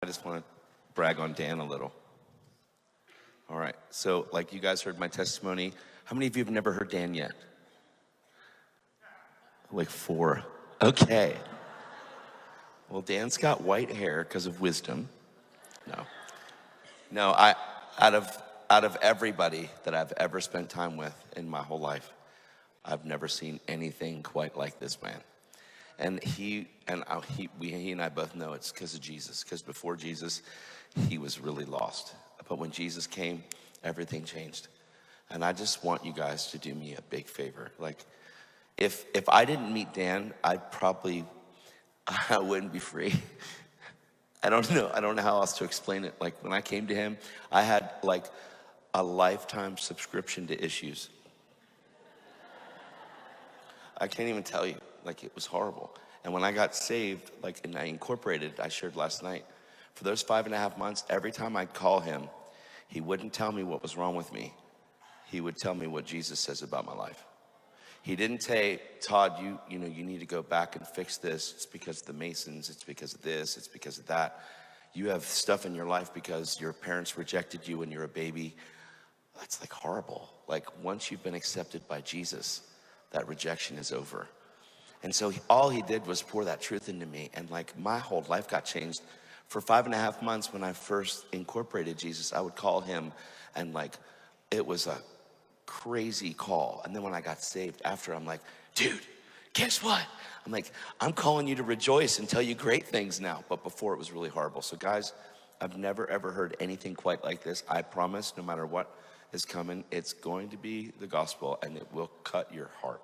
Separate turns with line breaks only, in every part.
I just want to brag on Dan a little. All right, so like you guys heard my testimony. How many of you have never heard Dan yet? Like 4. Okay. Well, Dan's got white hair because of wisdom. No, out of everybody that I've ever spent time with in my whole life, I've never seen anything quite like this man. And he and I both know it's because of Jesus. Because before Jesus, he was really lost. But when Jesus came, everything changed. And I just want you guys to do me a big favor. Like, if I didn't meet Dan, I wouldn't be free. I don't know how else to explain it. Like, when I came to him, I had like a lifetime subscription to issues. I can't even tell you. Like, it was horrible. And when I got saved, like, and I incorporated, I shared last night, for those 5.5 months, every time I'd call him, he wouldn't tell me what was wrong with me. He would tell me what Jesus says about my life. He didn't say, Todd, you need to go back and fix this. It's because of the Masons. It's because of this. It's because of that. You have stuff in your life because your parents rejected you when you were a baby. That's like horrible. Like, once you've been accepted by Jesus, that rejection is over. And so all he did was pour that truth into me. And like, my whole life got changed. For 5.5 months when I first incorporated Jesus, I would call him, and like, it was a crazy call. And then when I got saved after, I'm like, dude, guess what? I'm like, I'm calling you to rejoice and tell you great things now. But before, it was really horrible. So guys, I've never ever heard anything quite like this. I promise, no matter what is coming, it's going to be the gospel, and it will cut your heart.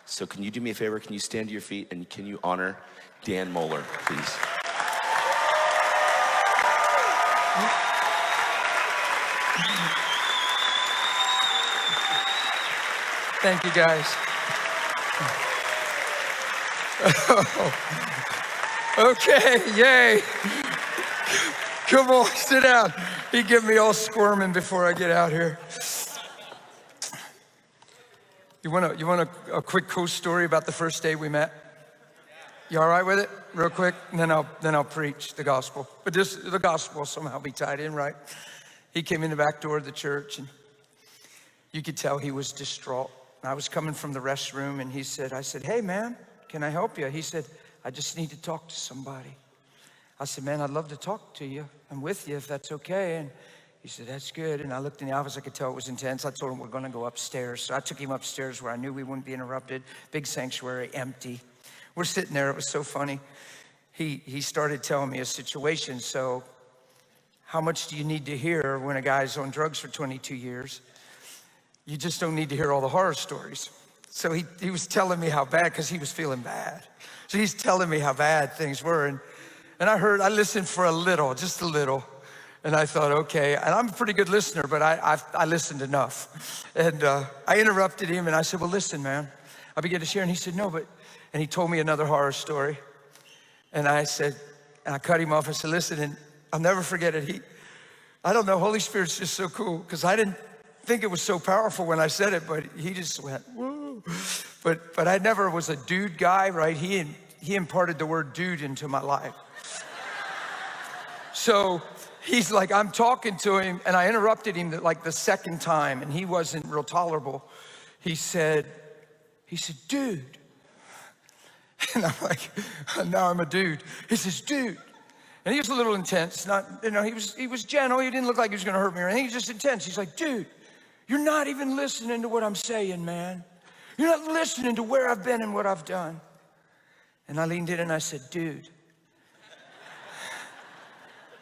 So can you do me a favor? Can you stand to your feet, and can you honor Dan Mohler, please?
Thank you, guys. Okay, yay. Come on, sit down. He get me all squirming before I get out here. You want a quick cool story about the first day we met? You all right with it? Real quick, and then I'll preach the gospel. But the gospel will somehow be tied in, right? He came in the back door of the church, and you could tell he was distraught. I was coming from the restroom, and I said, hey man, can I help you? He said, I just need to talk to somebody. I said, man, I'd love to talk to you. I'm with you if that's okay. And he said, that's good. And I looked in the office, I could tell it was intense. I told him we're gonna go upstairs. So I took him upstairs where I knew we wouldn't be interrupted. Big sanctuary, empty. We're sitting there, it was so funny. He started telling me a situation. So how much do you need to hear when a guy's on drugs for 22 years? You just don't need to hear all the horror stories. So he was telling me how bad, because he was feeling bad. So he's telling me how bad things were. And I listened for a little, just a little. And I thought, okay, and I'm a pretty good listener, but I listened enough. And I interrupted him, and I said, well, listen, man. I began to share, and he said, no, but, and he told me another horror story. And I said, and I cut him off. I said, listen, and I'll never forget it. I don't know, Holy Spirit's just so cool, because I didn't think it was so powerful when I said it, but he just went, whoa. But I never was a dude guy, right? He imparted the word dude into my life. So he's like, I'm talking to him, and I interrupted him like the second time, and he wasn't real tolerable. He said, dude. And I'm like, now I'm a dude. He says, dude. And he was a little intense. He was gentle. He didn't look like he was gonna hurt me or anything. He was just intense. He's like, dude, you're not even listening to what I'm saying, man. You're not listening to where I've been and what I've done. And I leaned in and I said, dude.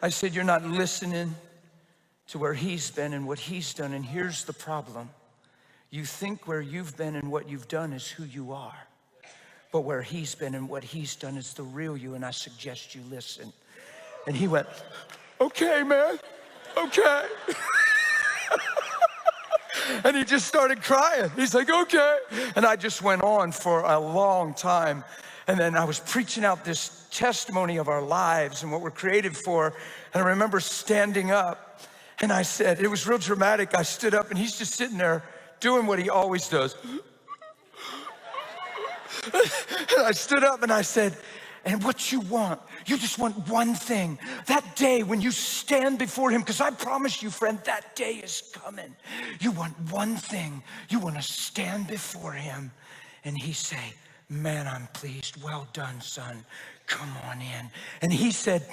I said, you're not listening to where he's been and what he's done. And here's the problem. You think where you've been and what you've done is who you are. But where he's been and what he's done is the real you. And I suggest you listen. And he went, okay, man, okay. And he just started crying. He's like, okay. And I just went on for a long time. And then I was preaching out this testimony of our lives and what we're created for. And I remember standing up, and I said, it was real dramatic. I stood up, and he's just sitting there doing what he always does. And I stood up and I said, And what you just want one thing. That day when you stand before him, because I promise you, friend, that day is coming. You want one thing. You want to stand before him and he say, man, I'm pleased. Well done, son. Come on in. And he said,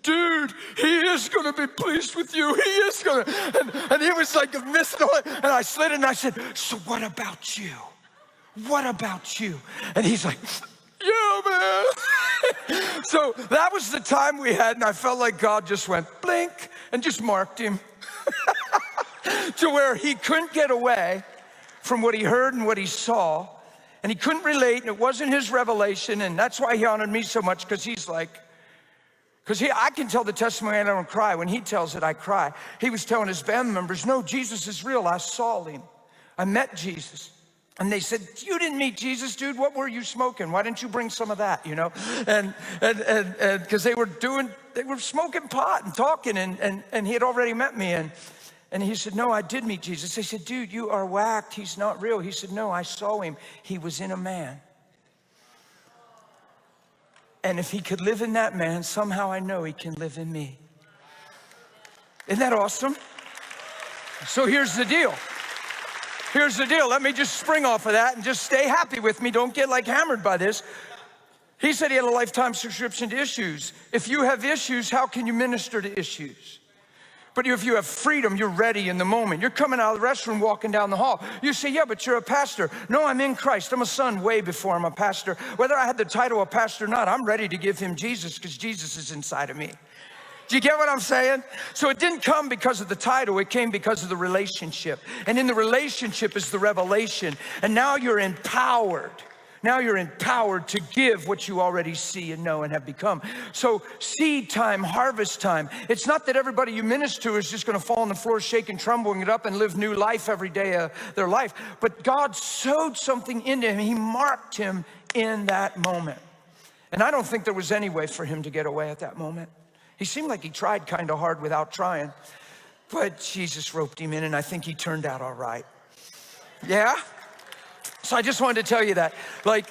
dude, he is going to be pleased with you. He is going to. And he was like missing all it. And I slid it and I said, so what about you? What about you? And he's like, yeah, man. So that was the time we had, and I felt like God just went blink and just marked him to where he couldn't get away from what he heard and what he saw, and he couldn't relate, and it wasn't his revelation, and that's why he honored me so much, because I can tell the testimony and I don't cry. When he tells it, I cry. He was telling his band members, no, Jesus is real. I saw him. I met Jesus. And they said, you didn't meet Jesus, dude. What were you smoking? Why didn't you bring some of that, you know? And because they were smoking pot and talking, and he had already met me. And he said, no, I did meet Jesus. They said, dude, you are whacked. He's not real. He said, no, I saw him. He was in a man. And if he could live in that man, somehow I know he can live in me. Isn't that awesome? So here's the deal. Here's the deal. Let me just spring off of that and just stay happy with me. Don't get like hammered by this. He said he had a lifetime subscription to issues. If you have issues, how can you minister to issues? But if you have freedom, you're ready in the moment. You're coming out of the restroom, walking down the hall. You say, yeah, but you're a pastor. No, I'm in Christ. I'm a son way before I'm a pastor. Whether I had the title of pastor or not, I'm ready to give him Jesus because Jesus is inside of me. Do you get what I'm saying? So it didn't come because of the title, it came because of the relationship. And in the relationship is the revelation. And now you're empowered. Now you're empowered to give what you already see and know and have become. So seed time, harvest time. It's not that everybody you minister to is just gonna fall on the floor, shaking, trembling it up and live new life every day of their life. But God sowed something into him. He marked him in that moment. And I don't think there was any way for him to get away at that moment. He seemed like he tried kind of hard without trying, but Jesus roped him in, and I think he turned out all right. Yeah? So I just wanted to tell you that. Like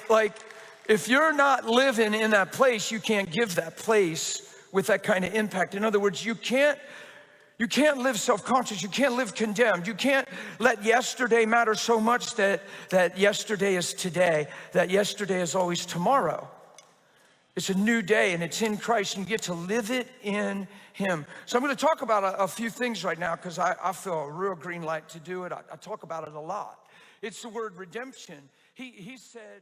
if you're not living in that place, you can't give that place with that kind of impact. In other words, you can't live self-conscious. You can't live condemned. You can't let yesterday matter so much that yesterday is today, that yesterday is always tomorrow. It's a new day, and it's in Christ, and you get to live it in him. So I'm going to talk about a few things right now because I feel a real green light to do it. I talk about it a lot. It's the word redemption. He said...